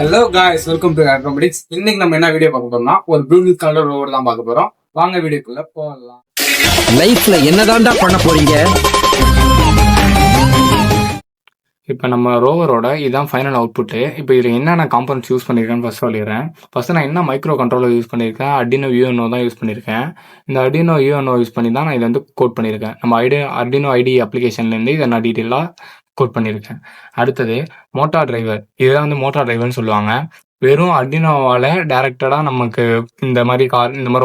Hello guys, welcome to ஆட்டோமேட்டிக்ஸ். இன்னைக்கு நம்ம என்ன வீடியோ பார்க்க போறோம்னா ஒரு ப்ளூடூத் கலர் ரோவர் தான் பார்க்க போறோம். வாங்க வீடியோக்குள்ள போகலாம். லைஃப்ல என்னதான்டா பண்ண போறீங்க? இப்போ நம்ம ரோவரோட இதுதான் ஃபைனல் அவுட்புட்டு. இப்போ இதில் என்னென்ன காம்பனன்ட்ஸ் யூஸ் பண்ணியிருக்கேன்னு ஃபர்ஸ்ட் சொல்லிடுறேன். ஃபர்ஸ்ட் நான் என்ன மைக்ரோ கண்ட்ரோலர் யூஸ் பண்ணியிருக்கேன், Arduino UNO தான் யூஸ் பண்ணியிருக்கேன். இந்த Arduino UNO யூஸ் பண்ணி தான் நான் இதை வந்து கோட் பண்ணியிருக்கேன். நம்ம Arduino IDE அப்ளிகேஷன்லேருந்து இதை நான் டீட்டெயிலாக கோட் பண்ணியிருக்கேன். அடுத்தது மோட்டார் டிரைவர், இதுதான் வந்து மோட்டார் டிரைவர்னு சொல்லுவாங்க. வெறும் Arduinoவால் டேரெக்டடாக நமக்கு இந்த மாதிரி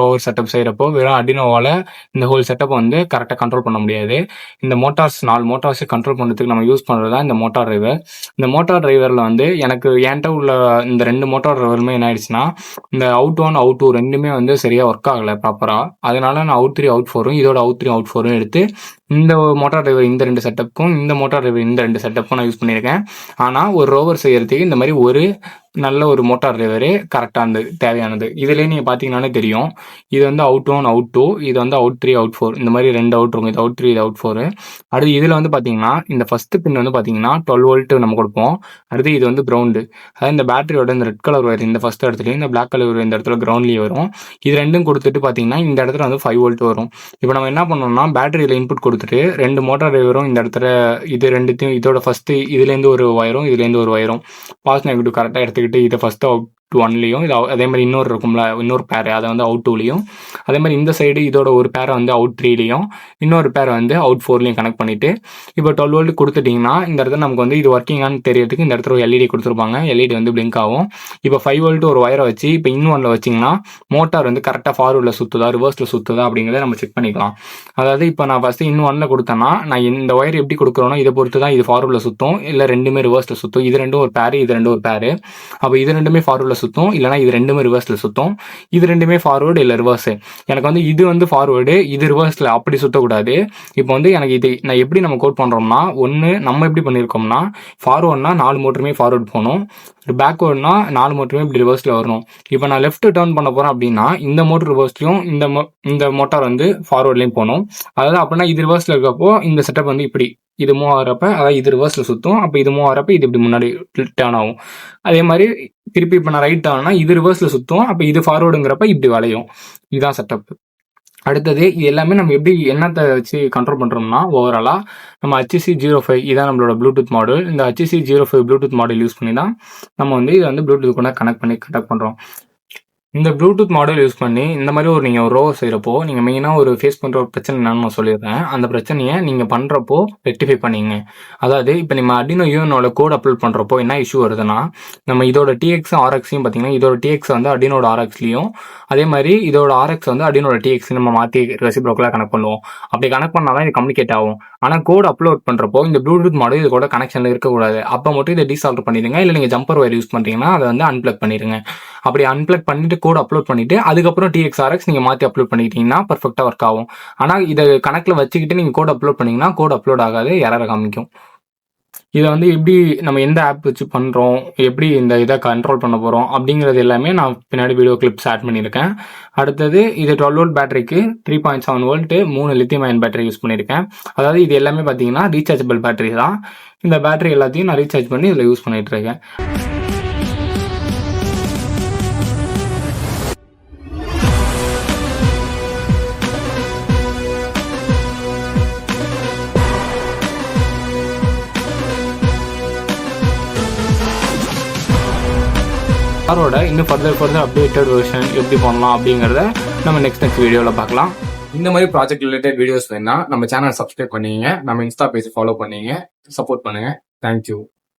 ஓவர் செட்டப் செய்கிறப்போ வெறும் Arduinoவால் இந்த ஹோல் செட்டப்பை வந்து கரெக்டாக கண்ட்ரோல் பண்ண முடியாது. இந்த மோட்டார்ஸ் 4 மோட்டார்ஸை கண்ட்ரோல் பண்ணுறதுக்கு நம்ம யூஸ் பண்ணுறது தான் இந்த மோட்டார் டிரைவர். இந்த மோட்டார் டிரைவரில் வந்து எனக்கு என்கிட்ட உள்ள இந்த 2 மோட்டார் டிரைவருமே என்ன ஆயிடுச்சுன்னா, இந்த அவுட் 1 அவுட் 2 ரெண்டுமே வந்து சரியாக ஒர்க் ஆகலை ப்ராப்பராக. அதனால நான் அவுட் 3 அவுட் 4 இதோட அவுட் 3 அவுட் 4 எடுத்து இந்த மோட்டார் டிரைவர் இந்த 2 செட்டப்புக்கும் இந்த மோட்டார் டிரைவர் இந்த 2 செட்டப்புக்கும் நான் யூஸ் பண்ணியிருக்கேன். ஆனால் ஒரு ரோவர் செய்யறதுக்கு இந்த மாதிரி ஒரு நல்ல ஒரு மோட்டார் டிரைவரே கரெக்டானது தேவையானது. இதுலேயே நீங்கள் பார்த்தீங்கன்னாலே தெரியும். இது வந்து அவுட் 1 அவுட் 2, இது வந்து அவுட் 3 அவுட் 4, இந்த மாதிரி 2 அவுட் இருக்கும். இது அவுட் 3 இது அவுட் 4. அடுத்து இதில் வந்து பார்த்தீங்கன்னா இந்த ஃபர்ஸ்ட் பின் வந்து பார்த்தீங்கன்னா 12 வோல்ட் நம்ம கொடுப்போம். அடுத்து இது வந்து கிரவுண்டு, அதாவது இந்த பேட்டரியோட இந்த ரெட் கலர் வயர் இந்த ஃபர்ஸ்ட் இடத்துலையும் இந்த பிளாக் கலர் இந்த இடத்துல கிரவுண்ட்லேயே வரும். இது ரெண்டும் கொடுத்துட்டு பார்த்தீங்கன்னா இந்த இடத்துல வந்து 5 வோல்ட் வரும். இப்போ நம்ம என்ன பண்ணோம்னா பேட்டரியில் இன்புட் கொடுத்துட்டு 2 மோட்டார் டிரைவரும் இந்த இடத்துல இது ரெண்டுத்தையும் இதோட ஃபர்ஸ்ட் இதுலேருந்து ஒரு வயரும் இதுலேருந்து ஒரு வயரும் பாஸ் நெகட்டிவ் கரெக்டாக எடுத்துக்கிட்டு இதை ஃபர்ஸ்ட் அவுட் 1லையும் இது அதே மாதிரி இன்னொரு இருக்கும்ல இன்னொரு பேர் அதை வந்து அவுட் 2லையும், அதே மாதிரி இந்த சைடு இதோட ஒரு பேரை வந்து அவுட் 3லையும் இன்னொரு பேரை வந்து அவுட் 4லையும் கனெக்ட் பண்ணிட்டு இப்போ 12 வோல்ட் கொடுத்துட்டிங்கன்னா இந்த இடத்துல நமக்கு வந்து இது ஒர்க்கிங்கானு தெரியறதுக்கு இந்த இடத்துல ஒரு எல்இடி கொடுத்துருப்பாங்க. எல்இடி வந்து பிளிங்க் ஆகும். இப்போ 5 வோல்ட் ஒரு வயரை வச்சு இப்போ இன்னொன்றில் வச்சிங்கன்னா மோட்டார் வந்து கரெக்டாக ஃபார்வர்டில் சுற்றுதா ரிவர்ஸில் சுற்றுதா அப்படிங்கிறத நம்ம செக் பண்ணிக்கலாம். அதாவது இப்போ நான் ஃபஸ்ட்டு இன்னொன்றில் கொடுத்தேன்னா நான் இந்த ஒயர் எப்படி கொடுக்குறோன்னா இதை பொறுத்து தான் இது ஃபார்வர்டில் சுற்றும் இல்லை ரெண்டுமே ரிவர்ஸில் சுற்றும். இது ரெண்டும் ஒரு பேர் இது ரெண்டும் ஒரு பேர். அப்போ இது ரெண்டுமே ஃபார்வர்டில் சுற்றும் இல்லைனா இது ரெண்டுமே ரிவர்ஸில் சுற்றும். இது ரெண்டுமே ஃபார்வர்டு இல்லை ரிவர்ஸு. எனக்கு வந்து இது வந்து ஃபார்வர்டு இது ரிவர்ஸில் அப்படி சுற்றக்கூடாது. இப்போ வந்து எனக்கு இது நான் எப்படி நம்ம கோட் பண்ணுறோம்னா, ஒன்று நம்ம எப்படி பண்ணியிருக்கோம்னா ஃபார்வர்ட்னா 4 மோட்டருமே ஃபார்வர்டு போகணும், பேக்வேர்ட்னா 4 மோட்டருமே இப்படி ரிவர்ஸில் வரணும். இப்போ நான் லெஃப்ட் டர்ன் பண்ண போகிறேன் அப்படின்னா இந்த மோட்டர் ரிவர்ஸ்லையும் இந்த மோட்டார் வந்து ஃபார்வர்ட்லேயும் போகணும். அதாவது அப்படின்னா இது ரிவர்ஸில் இருக்கப்போ இந்த செட்டப் வந்து இப்படி இது மூவ் ஆகிறப்ப அதாவது இது ரிவர்ஸில் சுற்றும். அப்போ இது மூவ் ஆகிறப்ப இது இப்படி முன்னாடி டேர்ன் ஆகும். அதே மாதிரி திருப்பி இப்போ நான் ரைட் டர்ன்னா இது ரிவர்ஸில் சுற்றும். அப்போ இது ஃபார்வர்டுங்கிறப்ப இப்படி வளையும். இதுதான் செட்டப். அடுத்தது இது எல்லாமே நம்ம எப்படி என்னத்தை வச்சு கண்ட்ரோல் பண்ணுறோம்னா ஓவராலாக நம்ம HC05 இதான் நம்மளோட ப்ளூடூத் மாடல். இந்த HC05 ப்ளூடூத் மாடல் யூஸ் பண்ணி தான் நம்ம வந்து இதை வந்து ப்ளூடூத் கூட கனெக்ட் பண்ணுறோம். இந்த ப்ளூடூத் மாடல் யூஸ் பண்ணி இந்த மாதிரி நீங்கள் ஒரு ரோவர் செய்கிறப்போ நீங்கள் மெயினாக ஒரு ஃபேஸ் பண்ணுற ஒரு பிரச்சனை என்னன்னு நான் சொல்லிடுறேன். அந்த பிரச்சனையை நீங்கள் பண்ணுறப்போ ரெக்டிஃபை பண்ணிங்க. அதாவது இப்போ நம்ம Arduino UNOவில் கோட் அப்லோட் பண்ணுறப்போ என்ன இஷ்யூ வருதுன்னா, நம்ம இதோட TX RXையும் பார்த்தீங்கன்னா இதோட TX வந்து Arduinoட RXலையும் அதே மாதிரி இதோட RX வந்து Arduinoட TX நம்ம மாற்றி ரெசிப்ரோக்கலாக கனெக்ட் பண்ணுவோம். அப்படி கனெக்ட் பண்ணால் தான் இது கம்யூனிகேட் ஆகும். ஆனால் கோட் அப்லோட் பண்ணுறப்போ இந்த ப்ளூடூத் மாடல் இது கூட கனெக்ஷனில் இருக்கக்கூடாது. அப்போ மட்டும் இதை டீசால்டர் பண்ணிடுங்க. இல்லை நீங்கள் ஜம்பர் ஒயர் யூஸ் பண்ணுறீங்கன்னா அதை வந்து அன்பிளக் பண்ணிடுங்க. அப்படி அன்பிளக் பண்ணிட்டு கோட் அப்லோட் பண்ணிட்டு அதுக்கப்புறம் TX RX நீங்கள் மாற்றி அப்லோட் பண்ணிட்டீங்கன்னா பர்ஃபெக்டாக ஒர்க் ஆகும். ஆனால் இதை கணக்கில் வச்சுக்கிட்டு நீங்கள் கோட் அப்லோட் பண்ணிங்கன்னா கோட் அப்லோட் ஆகாது, எரர் காமிக்கும். இதை வந்து எப்படி நம்ம எந்த ஆப் வச்சு பண்ணுறோம், எப்படி இந்த இதை கண்ட்ரோல் பண்ண போகிறோம் அப்படிங்கிறது எல்லாமே நான் பின்னாடி வீடியோ கிளிப்ஸ் ஆட் பண்ணியிருக்கேன். அடுத்தது இது 12 வோல்ட் பேட்டரிக்கு 3.7 volt 3 lithium ion battery use பண்ணியிருக்கேன். அதாவது இது எல்லாமே பார்த்தீங்கன்னா ரீசார்ஜபிள் பேட்டரி தான். இந்த பேட்டரி எல்லாத்தையும் நான் ரீசார்ஜ் பண்ணி இதில் யூஸ் பண்ணிட்டு இருக்கேன். காரோட இன்னும் ஃபர்தர் அப்டேட்டட் வெர்ஷன் எப்படி பண்ணலாம் அப்படிங்கிறத நம்ம நெக்ஸ்ட் வீடியோவில் பார்க்கலாம். இந்த மாதிரி ப்ராஜெக்ட் ரிலேட்டட் வீடியோஸ் வேணா நம்ம சேனல் சப்ஸ்கிரைப் பண்ணிங்க, நம்ம இன்ஸ்டா பேஜ் ஃபாலோ பண்ணிங்க, சப்போர்ட் பண்ணுங்க. தேங்க்யூ.